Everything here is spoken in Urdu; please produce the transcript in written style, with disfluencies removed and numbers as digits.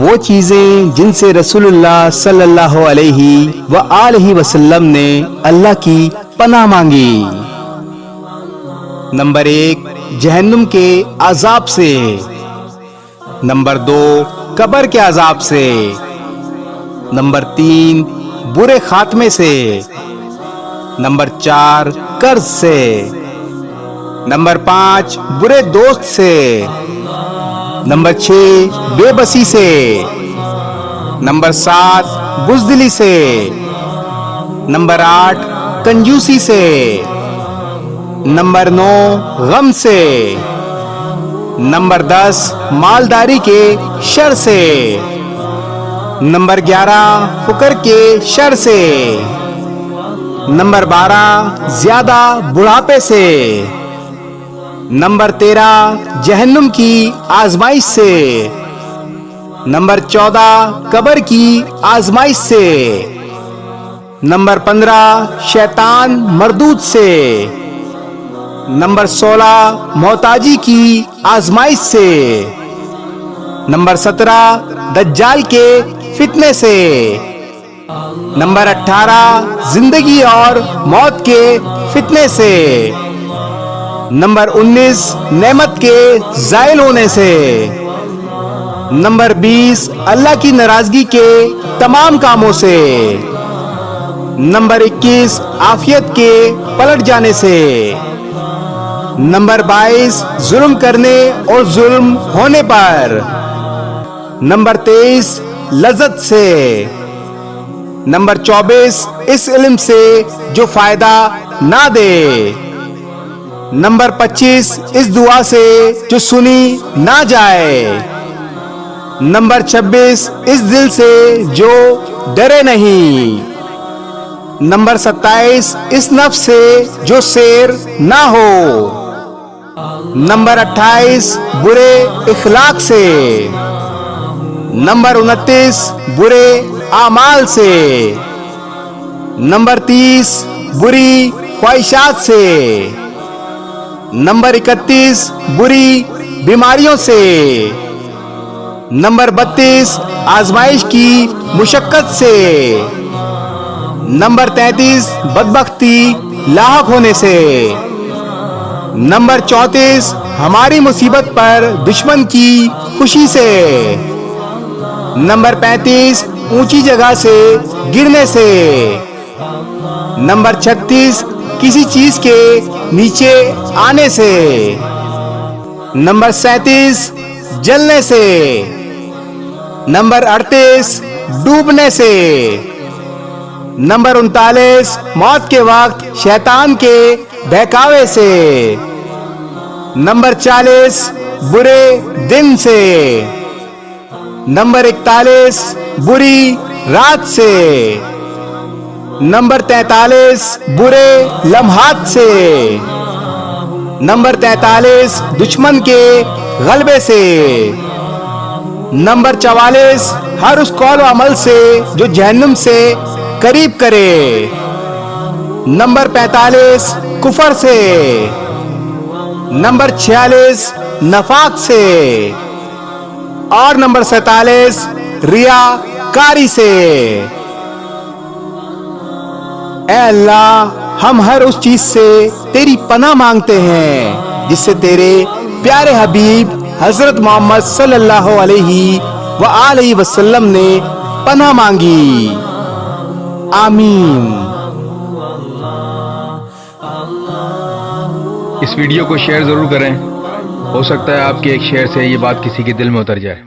وہ چیزیں جن سے رسول اللہ صلی اللہ علیہ وآلہ وسلم نے اللہ کی پناہ مانگی۔ نمبر 1، جہنم کے عذاب سے۔ نمبر 2، قبر کے عذاب سے۔ نمبر 3، برے خاتمے سے۔ نمبر 4، قرض سے۔ نمبر 5، برے دوست سے۔ نمبر 6، بے بسی سے۔ نمبر 7، بزدلی سے۔ نمبر 8، کنجوسی سے۔ نمبر 9، غم سے۔ نمبر 10، مالداری کے شر سے۔ نمبر 11، فقر کے شر سے۔ نمبر 12، زیادہ بڑھاپے سے۔ نمبر 13، جہنم کی آزمائش سے۔ نمبر 14، قبر کی آزمائش سے۔ نمبر 15، شیطان مردود سے۔ نمبر 16، محتاجی کی آزمائش سے۔ نمبر 17، دجال کے فتنے سے۔ نمبر 18، زندگی اور موت کے فتنے سے۔ نمبر 19، نعمت کے زائل ہونے سے۔ نمبر 20، اللہ کی ناراضگی کے تمام کاموں سے۔ نمبر 21، عافیت کے پلٹ جانے سے۔ نمبر 22، ظلم کرنے اور ظلم ہونے پر۔ نمبر 23، لذت سے۔ نمبر 24، اس علم سے جو فائدہ نہ دے۔ نمبر 25، اس دعا سے جو سنی نہ جائے۔ نمبر 26، اس دل سے جو ڈرے نہیں۔ نمبر 27، اس نفس سے جو سیر نہ ہو۔ نمبر 28، برے اخلاق سے۔ نمبر 29، برے اعمال سے۔ نمبر 30، بری خواہشات سے۔ نمبر 31، بری بیماریوں سے۔ نمبر 32، آزمائش کی مشقت سے۔ نمبر 33، بدبختی لاحق ہونے سے۔ نمبر 34، ہماری مصیبت پر دشمن کی خوشی سے۔ نمبر 35، اونچی جگہ سے گرنے سے۔ نمبر 36، کسی چیز کے نیچے آنے سے۔ نمبر 37، جلنے سے۔ نمبر 38، ڈوبنے سے۔ نمبر 39، موت کے وقت شیطان کے بہکاوے سے۔ نمبر 40، برے دن سے۔ نمبر 41، بری رات سے۔ نمبر 43، برے لمحات سے۔ نمبر 43، دشمن کے غلبے سے۔ نمبر 44، ہر اس قول و عمل سے جو جہنم سے قریب کرے۔ نمبر 45، کفر سے۔ نمبر 46، نفاق سے۔ اور نمبر 47، ریاکاری سے۔ اے اللہ، ہم ہر اس چیز سے تیری پناہ مانگتے ہیں جس سے تیرے پیارے حبیب حضرت محمد صلی اللہ علیہ وآلہ وسلم نے پناہ مانگی۔ آمین۔ اس ویڈیو کو شیئر ضرور کریں، ہو سکتا ہے آپ کے ایک شیئر سے یہ بات کسی کے دل میں اتر جائے۔